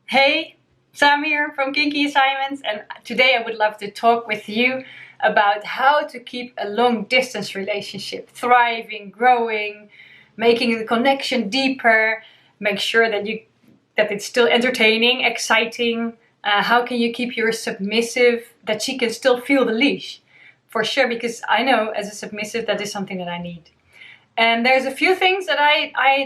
Hey, Sam here from Kinky Assignments, and today I would love to talk with you about how to keep a long distance relationship thriving, growing, making the connection deeper, make sure that it's still entertaining, exciting. How can you keep your submissive, that she can still feel the leash? For sure, because I know as a submissive that is something that I need. And there's a few things that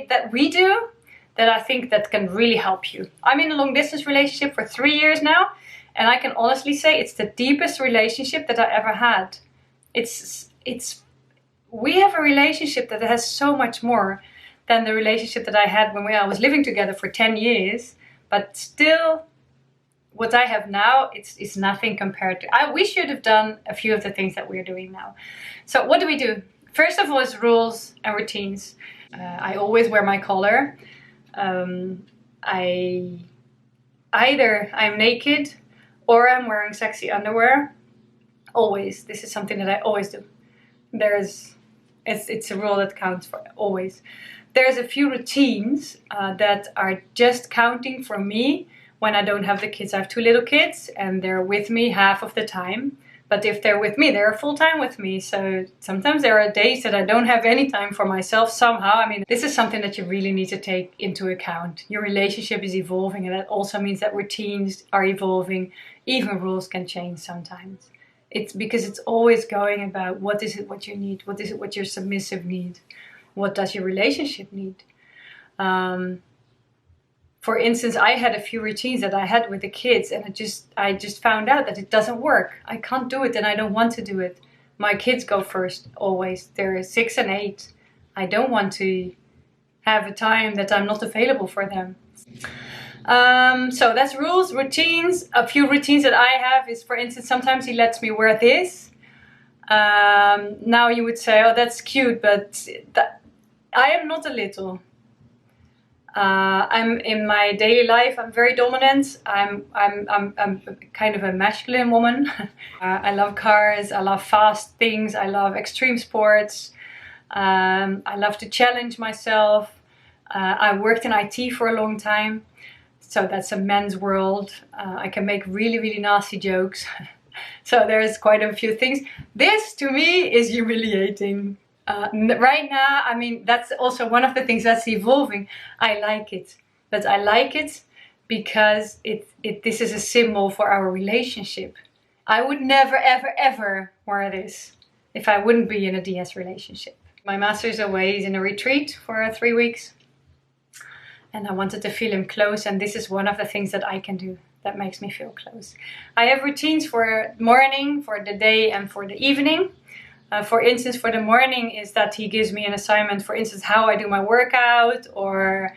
that we do that I think that can really help you. I'm in a long distance relationship for 3 years now, and I can honestly say it's the deepest relationship that I ever had. We have a relationship that has so much more than the relationship that I had when I was living together for 10 years, but still what I have now, it's nothing compared to. We should have done a few of the things that we're doing now. So what do? First of all is rules and routines. I always wear my collar. I'm naked or I'm wearing sexy underwear. Always. This is something that I always do. It's a rule that counts for always. There's a few routines that are just counting for me when I don't have the kids. I have 2 little kids and they're with me half of the time. But if they're with me, they're full time with me. So sometimes there are days that I don't have any time for myself somehow. I mean, this is something that you really need to take into account. Your relationship is evolving, and that also means that routines are evolving. Even rules can change sometimes. It's because it's always going about what is it what you need? What is it what your submissive need? What does your relationship need? For instance, I had a few routines that I had with the kids, and I just found out that it doesn't work. I can't do it, and I don't want to do it. My kids go first, always. They're 6 and 8. I don't want to have a time that I'm not available for them. So that's rules, routines. A few routines that I have is, for instance, sometimes he lets me wear this. Now you would say, oh, that's cute, but I am not a little. I'm in my daily life. I'm very dominant. I'm kind of a masculine woman. I love cars. I love fast things. I love extreme sports. I love to challenge myself. I worked in IT for a long time, so that's a men's world. I can make really, really nasty jokes. So there's quite a few things. This to me is humiliating. Right now, I mean, that's also one of the things that's evolving. I like it, but I like it because this is a symbol for our relationship. I would never, ever, ever wear this if I wouldn't be in a DS relationship. My master's away, he's in a retreat for 3 weeks, and I wanted to feel him close, and this is one of the things that I can do that makes me feel close. I have routines for morning, for the day, and for the evening. For instance, for the morning is that he gives me an assignment, for instance, how I do my workout, or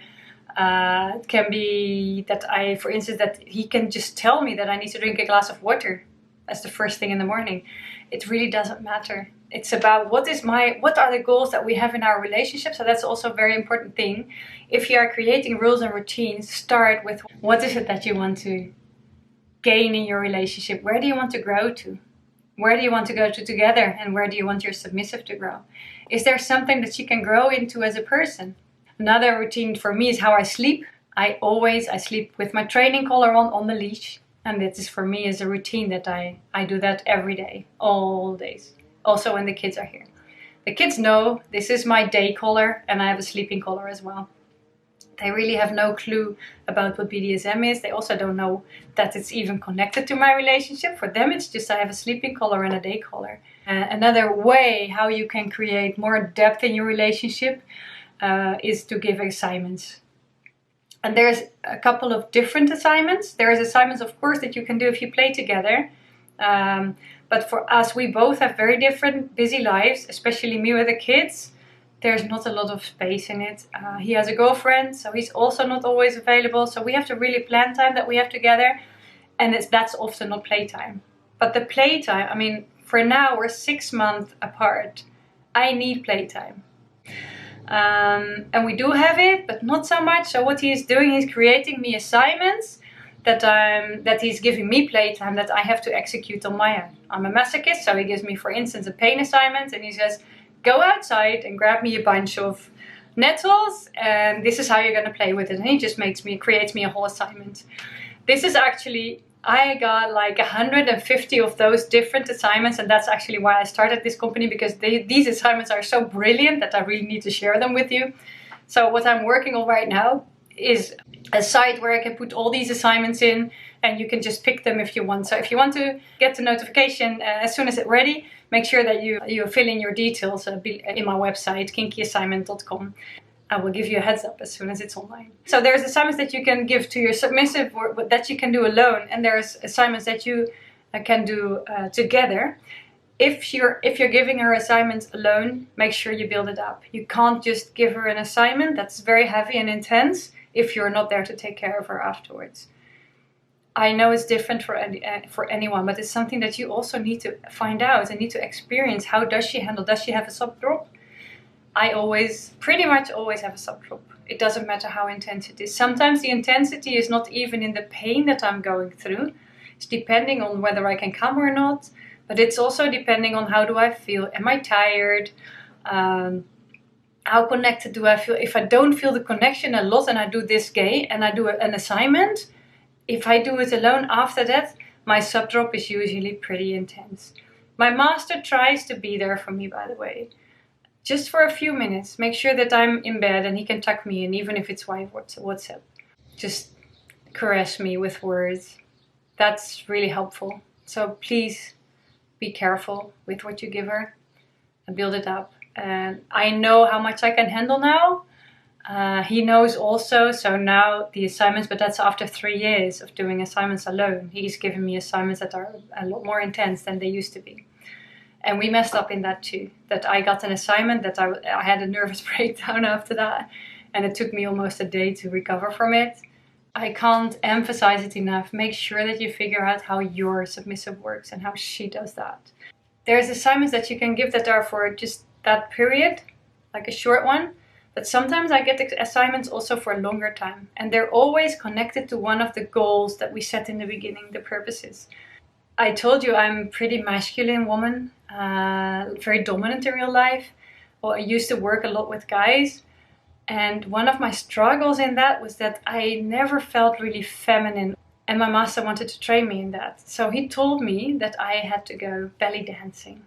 it can be that for instance, that he can just tell me that I need to drink a glass of water as the first thing in the morning. It really doesn't matter. It's about what are the goals that we have in our relationship. So that's also a very important thing. If you are creating rules and routines, start with what is it that you want to gain in your relationship? Where do you want to grow to? Where do you want to go to together, and where do you want your submissive to grow? Is there something that you can grow into as a person? Another routine for me is how I sleep. I sleep with my training collar on the leash, and this is for me is a routine that I do that every day, all days. Also when the kids are here. The kids know this is my day collar, and I have a sleeping collar as well. They really have no clue about what BDSM is. They also don't know that it's even connected to my relationship. For them, it's just I have a sleeping collar and a day collar. Another way how you can create more depth in your relationship is to give assignments. And there's a couple of different assignments. There's assignments, of course, that you can do if you play together. But for us, we both have very different busy lives, especially me with the kids. There's not a lot of space in it. He has a girlfriend, so he's also not always available. So we have to really plan time that we have together. And that's often not playtime. But the playtime, I mean, for now we're 6 months apart. I need playtime. And we do have it, but not so much. So what he is doing is creating me assignments that he's giving me playtime that I have to execute on my own. I'm a masochist, so he gives me, for instance, a pain assignment, and he says, go outside and grab me a bunch of nettles, and this is how you're gonna play with it. And he just creates me a whole assignment. This is actually, I got like 150 of those different assignments, and that's actually why I started this company, because these assignments are so brilliant that I really need to share them with you. So what I'm working on right now is a site where I can put all these assignments in, and you can just pick them if you want. So if you want to get the notification as soon as it's ready, make sure that you fill in your details in my website, kinkyassignment.com. I will give you a heads up as soon as it's online. So there's assignments that you can give to your submissive or that you can do alone, and there's assignments that you can do together. If you're giving her assignments alone, make sure you build it up. You can't just give her an assignment that's very heavy and intense if you're not there to take care of her afterwards. I know it's different for anyone, but it's something that you also need to find out and need to experience. How does she handle? Does she have a sub drop? I pretty much always have a sub drop. It doesn't matter how intense it is. Sometimes the intensity is not even in the pain that I'm going through. It's depending on whether I can come or not. But it's also depending on how do I feel. Am I tired? How connected do I feel? If I don't feel the connection a lot and I do this gay and I do an assignment, if I do it alone after that, my sub drop is usually pretty intense. My master tries to be there for me, by the way. Just for a few minutes. Make sure that I'm in bed and he can tuck me in, even if it's via WhatsApp. Just caress me with words. That's really helpful. So please be careful with what you give her and build it up. And I know how much I can handle now. He knows also, so now the assignments, but that's after 3 years of doing assignments alone. He's given me assignments that are a lot more intense than they used to be. And we messed up in that too. That I got an assignment that I had a nervous breakdown after that. And it took me almost a day to recover from it. I can't emphasize it enough. Make sure that you figure out how your submissive works and how she does that. There's assignments that you can give that are for just that period, like a short one. But sometimes I get assignments also for a longer time. And they're always connected to one of the goals that we set in the beginning, the purposes. I told you I'm a pretty masculine woman, very dominant in real life. Well, I used to work a lot with guys. And one of my struggles in that was that I never felt really feminine. And my master wanted to train me in that. So he told me that I had to go belly dancing.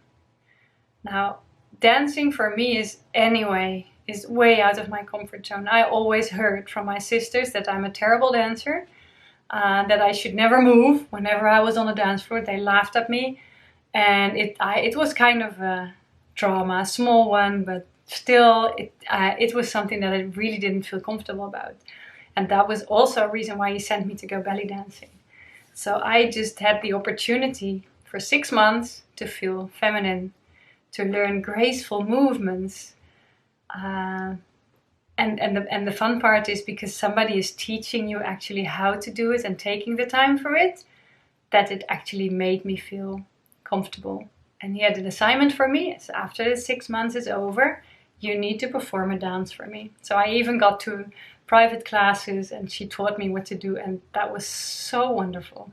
Now, dancing for me is way out of my comfort zone. I always heard from my sisters that I'm a terrible dancer. That I should never move. Whenever I was on the dance floor, they laughed at me. And it was kind of a drama, a small one, but still it was something that I really didn't feel comfortable about. And that was also a reason why he sent me to go belly dancing. So I just had the opportunity for 6 months to feel feminine, to learn graceful movements. And the fun part is because somebody is teaching you actually how to do it and taking the time for it, that it actually made me feel comfortable. And he had an assignment for me. So after the 6 months is over, you need to perform a dance for me. So I even got to private classes and she taught me what to do. And that was so wonderful.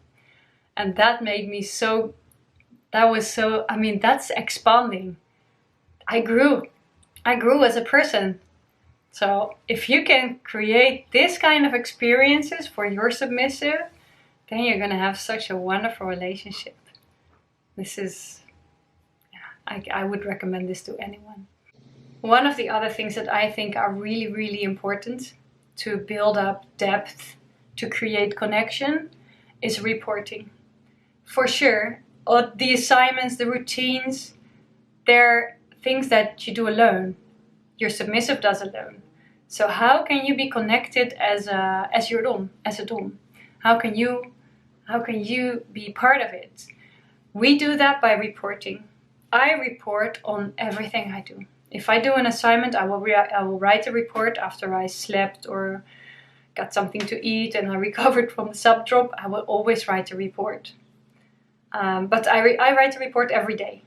And that made me that's expanding. I grew as a person. So if you can create this kind of experiences for your submissive, then you're going to have such a wonderful relationship. I would recommend this to anyone. One of the other things that I think are really, really important to build up depth, to create connection, is reporting. For sure, the assignments, the routines, they're things that you do alone. Your submissive does alone. So how can you be connected as a dom? How can you be part of it? We do that by reporting. I report on everything I do. If I do an assignment, I will write a report after I slept or got something to eat and I recovered from the sub drop. I will always write a report. But I write a report every day.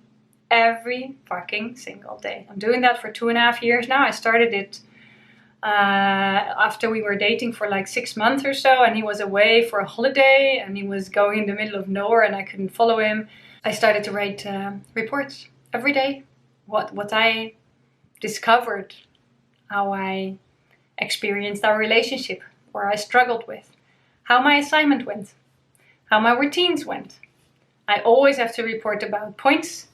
Every fucking single day. I'm doing that for 2.5 years now. I started it after we were dating for like 6 months or so, and he was away for a holiday and he was going in the middle of nowhere and I couldn't follow him. I started to write reports every day. What I discovered how I experienced our relationship, where I struggled with, how my assignment went, how my routines went. I always have to report about points,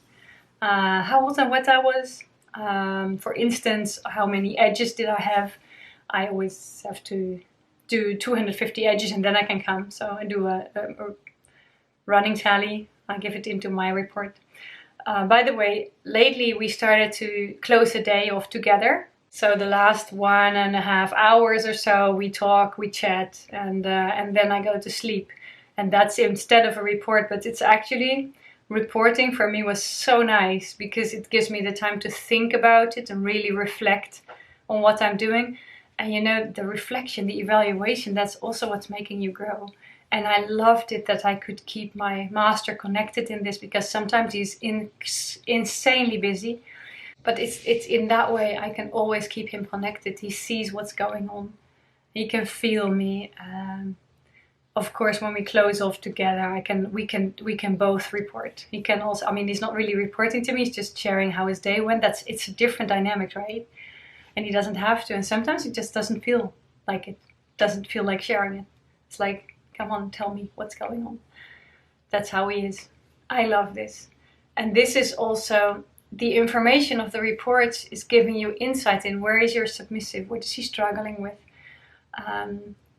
how hot and wet I was. For instance, how many edges did I have? I always have to do 250 edges and then I can come. So I do a running tally. I give it into my report. By the way, lately we started to close a day off together. So the last 1.5 hours or so, we talk, we chat, and then I go to sleep. And that's instead of a report, but it's actually reporting for me was so nice because it gives me the time to think about it and really reflect on what I'm doing. And you know, the reflection, the evaluation, that's also what's making you grow. And I loved it that I could keep my master connected in this because sometimes he's insanely busy. But it's in that way I can always keep him connected. He sees what's going on. He can feel me. Of course, when we close off together, we can both report. He can also, I mean, he's not really reporting to me. He's just sharing how his day went. It's a different dynamic, right? And he doesn't have to. And sometimes it just doesn't feel like it. Doesn't feel like sharing it. It's like, come on, tell me what's going on. That's how he is. I love this. And this is also the information of the reports is giving you insight in where is your submissive, what is he struggling with,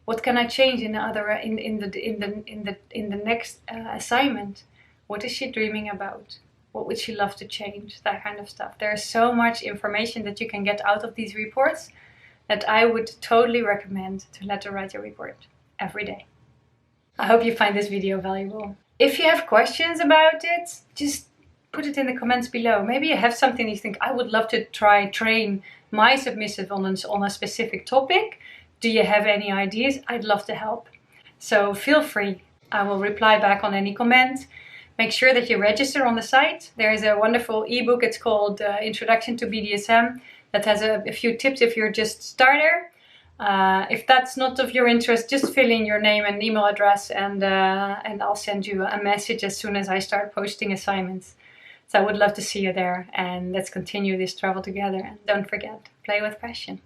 what can I change in the next assignment, what is she dreaming about, what would she love to change, that kind of stuff. There's so much information that you can get out of these reports that I would totally recommend to let her write your report every day. I hope you find this video valuable. If you have questions about it, just put it in the comments below. Maybe you have something you think I would love to train my submissive on a specific topic. Do you have any ideas? I'd love to help. So feel free. I will reply back on any comment. Make sure that you register on the site. There is a wonderful ebook. It's called Introduction to BDSM. That has a few tips if you're just starter. If that's not of your interest, just fill in your name and email address and I'll send you a message as soon as I start posting assignments. So I would love to see you there, and let's continue this travel together. And don't forget, play with passion.